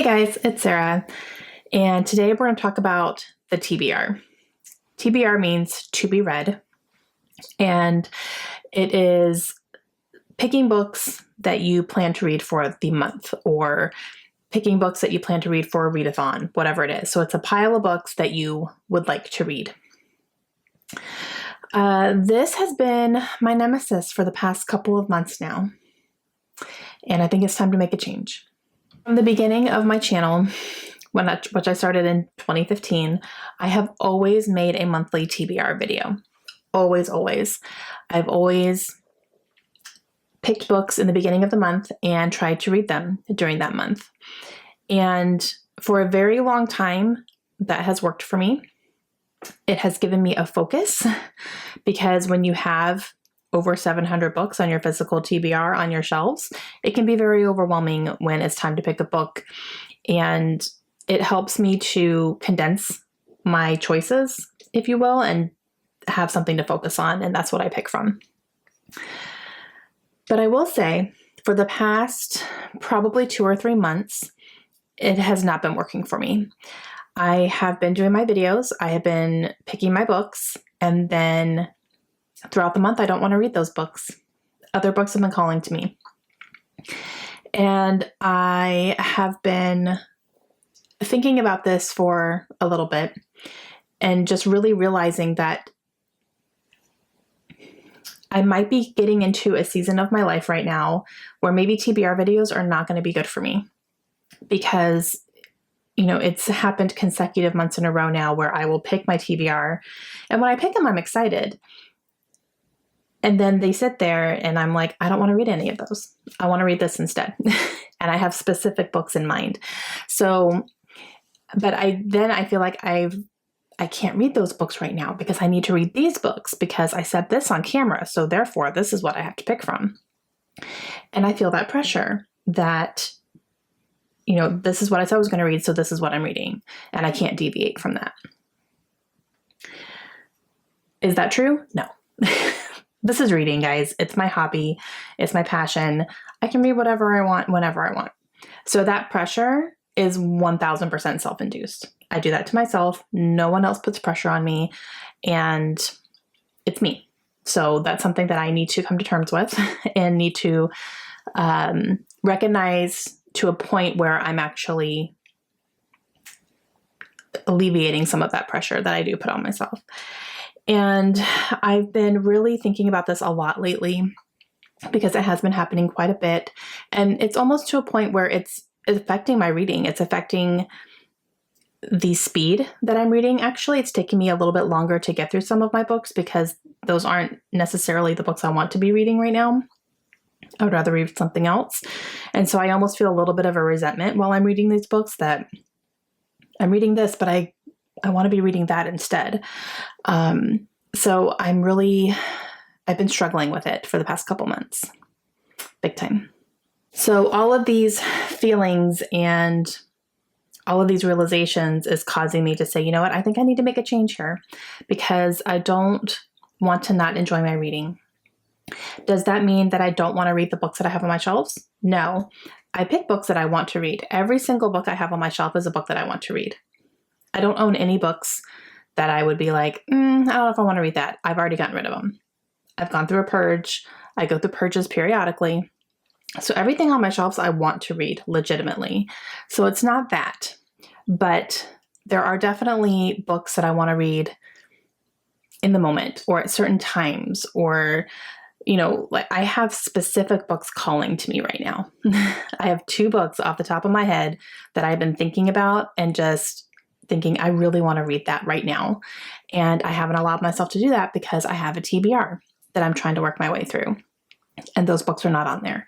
Hey guys, it's Sarah, and today we're going to talk about the TBR. TBR means to be read, and it is picking books that you plan to read for the month, or picking books that you plan to read for a readathon, whatever it is. So it's a pile of books that you would like to read. This has been my nemesis for the past couple of months now, and I think it's time to make a change. From the beginning of my channel, which I started in 2015, I have always made a monthly TBR video. Always, always. I've always picked books in the beginning of the month and tried to read them during that month. And for a very long time, that has worked for me. It has given me a focus because when you have over 700 books on your physical TBR on your shelves, it can be very overwhelming when it's time to pick a book. And it helps me to condense my choices, if you will, and have something to focus on. And that's what I pick from. But I will say, for the past probably 2 or 3 months, it has not been working for me. I have been doing my videos. I have been picking my books, and then throughout the month, I don't want to read those books. Other books have been calling to me. And I have been thinking about this for a little bit and just really realizing that I might be getting into a season of my life right now where maybe TBR videos are not going to be good for me because, you know, it's happened consecutive months in a row now where I will pick my TBR, and when I pick them, I'm excited. And then they sit there and I'm like, I don't want to read any of those. I want to read this instead. And I have specific books in mind. So, but I feel like I can't read those books right now because I need to read these books because I said this on camera. So therefore, this is what I have to pick from. And I feel that pressure that, you know, this is what I said I was going to read. So this is what I'm reading. And I can't deviate from that. Is that true? No. This is reading, guys. It's my hobby. It's my passion. I can read whatever I want, whenever I want. So that pressure is 1000% self-induced. I do that to myself. No one else puts pressure on me, and it's me. So that's something that I need to come to terms with and need to recognize to a point where I'm actually alleviating some of that pressure that I do put on myself. And I've been really thinking about this a lot lately because it has been happening quite a bit. And it's almost to a point where it's affecting my reading. It's affecting the speed that I'm reading. Actually, it's taking me a little bit longer to get through some of my books because those aren't necessarily the books I want to be reading right now. I would rather read something else. And so I almost feel a little bit of a resentment while I'm reading these books that I'm reading this, but I want to be reading that instead. So I've been struggling with it for the past couple months, big time. So all of these feelings and all of these realizations is causing me to say, you know what, I think I need to make a change here because I don't want to not enjoy my reading. Does that mean that I don't want to read the books that I have on my shelves? No, I pick books that I want to read. Every single book I have on my shelf is a book that I want to read. I don't own any books that I would be like, I don't know if I want to read that. I've already gotten rid of them. I've gone through a purge. I go through purges periodically. So everything on my shelves I want to read legitimately. So it's not that, but there are definitely books that I want to read in the moment or at certain times, or, you know, like I have specific books calling to me right now. I have 2 books off the top of my head that I've been thinking about and just thinking I really want to read that right now. And I haven't allowed myself to do that because I have a TBR that I'm trying to work my way through. And those books are not on there.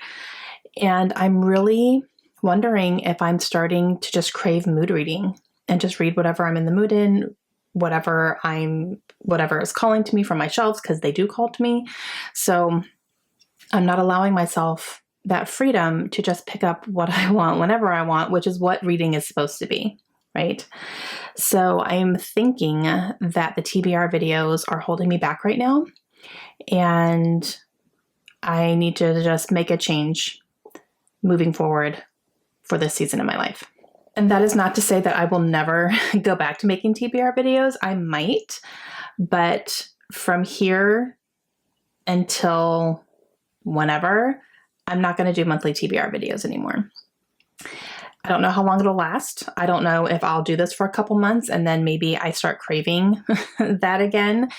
And I'm really wondering if I'm starting to just crave mood reading and just read whatever I'm in the mood in, whatever is calling to me from my shelves, because they do call to me. So I'm not allowing myself that freedom to just pick up what I want whenever I want, which is what reading is supposed to be. Right? So I'm thinking that the TBR videos are holding me back right now, and I need to just make a change moving forward for this season of my life. And that is not to say that I will never go back to making TBR videos. I might, but from here until whenever, I'm not going to do monthly TBR videos anymore. I don't know how long it'll last. I don't know if I'll do this for a couple months and then maybe I start craving that again.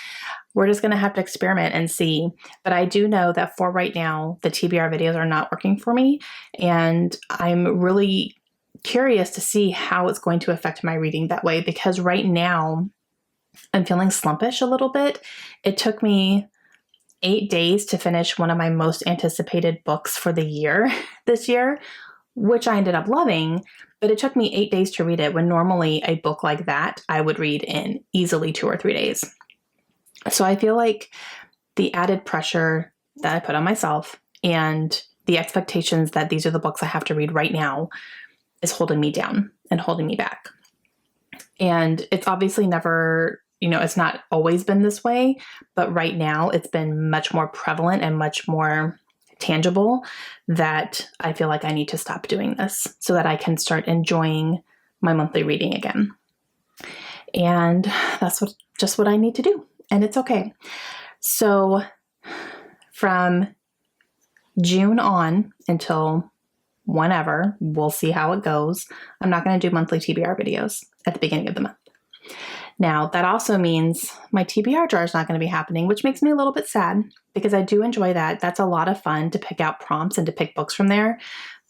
We're just going to have to experiment and see. But I do know that for right now, the TBR videos are not working for me. And I'm really curious to see how it's going to affect my reading that way, because right now I'm feeling slumpish a little bit. It took me 8 days to finish one of my most anticipated books for the year this year, which I ended up loving, but it took me 8 days to read it when normally a book like that I would read in easily 2 or 3 days. So I feel like the added pressure that I put on myself and the expectations that these are the books I have to read right now is holding me down and holding me back. And it's obviously never, it's not always been this way, but right now it's been much more prevalent and much more tangible that I feel like I need to stop doing this so that I can start enjoying my monthly reading again. And that's just what I need to do. And it's okay. So from June on until whenever, we'll see how it goes. I'm not going to do monthly TBR videos at the beginning of the month. Now, that also means my TBR jar is not going to be happening, which makes me a little bit sad because I do enjoy that. That's a lot of fun to pick out prompts and to pick books from there.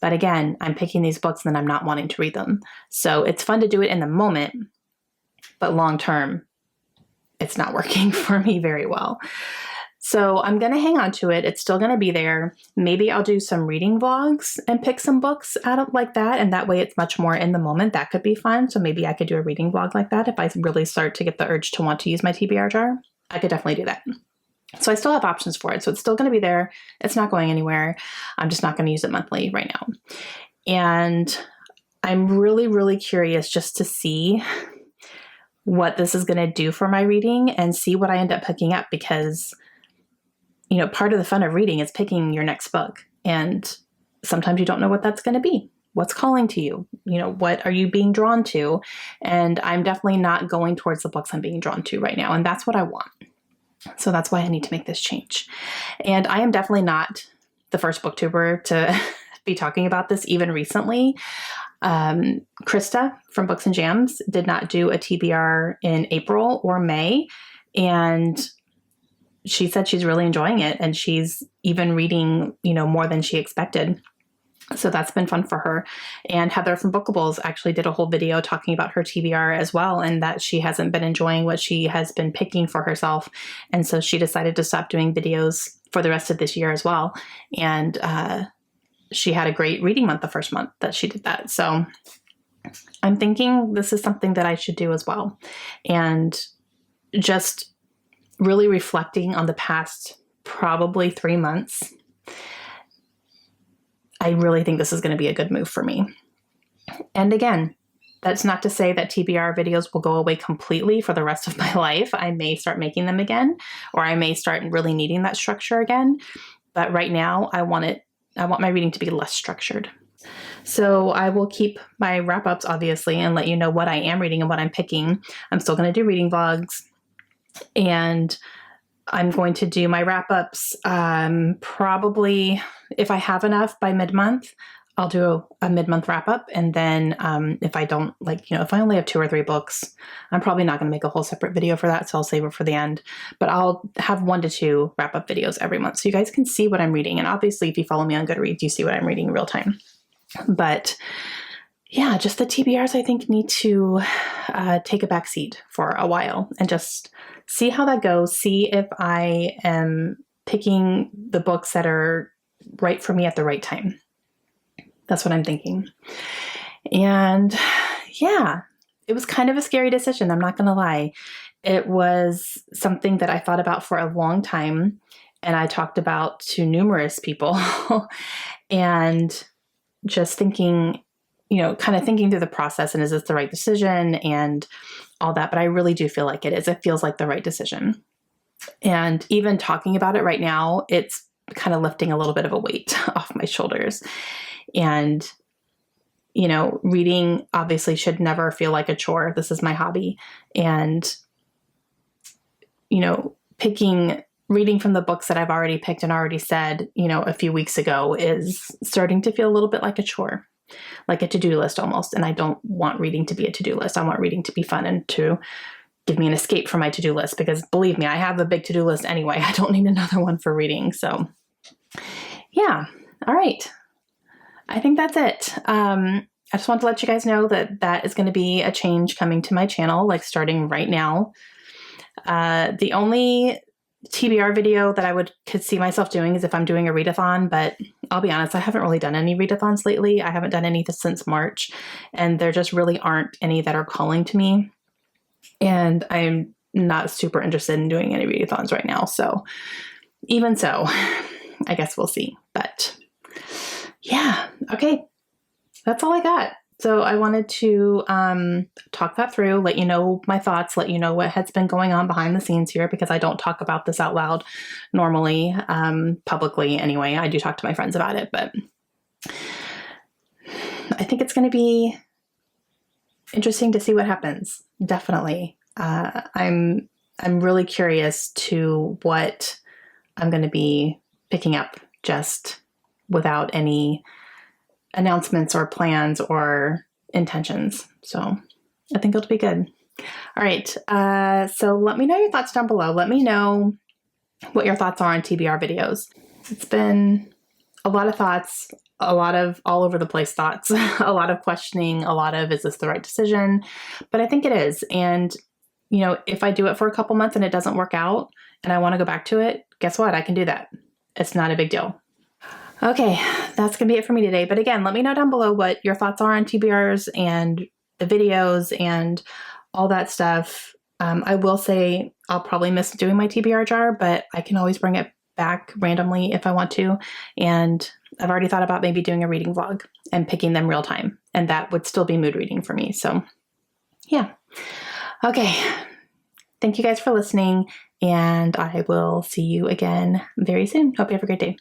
But again, I'm picking these books and then I'm not wanting to read them. So it's fun to do it in the moment, but long term, it's not working for me very well. So I'm going to hang on to it. It's still going to be there. Maybe I'll do some reading vlogs and pick some books out of like that. And that way it's much more in the moment. That could be fun. So maybe I could do a reading vlog like that. If I really start to get the urge to want to use my TBR jar, I could definitely do that. So I still have options for it. So it's still going to be there. It's not going anywhere. I'm just not going to use it monthly right now. And I'm really, really curious just to see what this is going to do for my reading and see what I end up picking up, because part of the fun of reading is picking your next book. And sometimes you don't know what that's going to be. What's calling to you? What are you being drawn to? And I'm definitely not going towards the books I'm being drawn to right now. And that's what I want. So that's why I need to make this change. And I am definitely not the first booktuber to be talking about this even recently. Krista from Books and Jams did not do a TBR in April or May. And she said she's really enjoying it and she's even reading, more than she expected. So that's been fun for her. And Heather from Bookables actually did a whole video talking about her TBR as well, and that she hasn't been enjoying what she has been picking for herself. And so she decided to stop doing videos for the rest of this year as well. And she had a great reading month the first month that she did that. So I'm thinking this is something that I should do as well. And just really reflecting on the past probably 3 months, I really think this is going to be a good move for me. And again, that's not to say that TBR videos will go away completely for the rest of my life. I may start making them again, or I may start really needing that structure again. But right now, I want my reading to be less structured. So I will keep my wrap-ups, obviously, and let you know what I am reading and what I'm picking. I'm still going to do reading vlogs. And I'm going to do my wrap-ups probably, if I have enough by mid-month, I'll do a mid-month wrap-up. And then if I don't, if I only have 2 or 3 books, I'm probably not going to make a whole separate video for that, so I'll save it for the end. But I'll have 1 to 2 wrap-up videos every month so you guys can see what I'm reading. And obviously, if you follow me on Goodreads, you see what I'm reading in real time. But yeah, just the TBRs, I think, need to take a back seat for a while and just see how that goes. See if I am picking the books that are right for me at the right time. That's what I'm thinking. And yeah, it was kind of a scary decision. I'm not going to lie. It was something that I thought about for a long time and I talked about to numerous people and just thinking, kind of thinking through the process and is this the right decision and all that. But I really do feel like it is. It feels like the right decision. And even talking about it right now, it's kind of lifting a little bit of a weight off my shoulders. And, reading obviously should never feel like a chore. This is my hobby. And, reading from the books that I've already picked and already said, a few weeks ago is starting to feel a little bit like a chore, like a to-do list almost. And I don't want reading to be a to-do list. I want reading to be fun and to give me an escape from my to-do list, because believe me, I have a big to-do list anyway. I don't need another one for reading. So yeah. All right. I think that's it. I just want to let you guys know that is going to be a change coming to my channel, like starting right now. The only TBR video that I could see myself doing is if I'm doing a readathon, but I'll be honest, I haven't really done any readathons lately. I haven't done any since March, and there just really aren't any that are calling to me. And I'm not super interested in doing any readathons right now. So even so, I guess we'll see. But yeah, okay. That's all I got. So I wanted to talk that through, let you know my thoughts, let you know what has been going on behind the scenes here, because I don't talk about this out loud normally, publicly anyway. I do talk to my friends about it, but I think it's going to be interesting to see what happens. Definitely. I'm really curious to what I'm going to be picking up just without any announcements or plans or intentions. So I think it'll be good. All right. So let me know your thoughts down below. Let me know what your thoughts are on TBR videos. It's been a lot of thoughts, a lot of all over the place thoughts, a lot of questioning, a lot of, is this the right decision? But I think it is. And, if I do it for a couple months and it doesn't work out and I want to go back to it, guess what? I can do that. It's not a big deal. Okay, that's going to be it for me today. But again, let me know down below what your thoughts are on TBRs and the videos and all that stuff. I will say I'll probably miss doing my TBR jar, but I can always bring it back randomly if I want to. And I've already thought about maybe doing a reading vlog and picking them real time. And that would still be mood reading for me. So yeah. Okay. Thank you guys for listening. And I will see you again very soon. Hope you have a great day.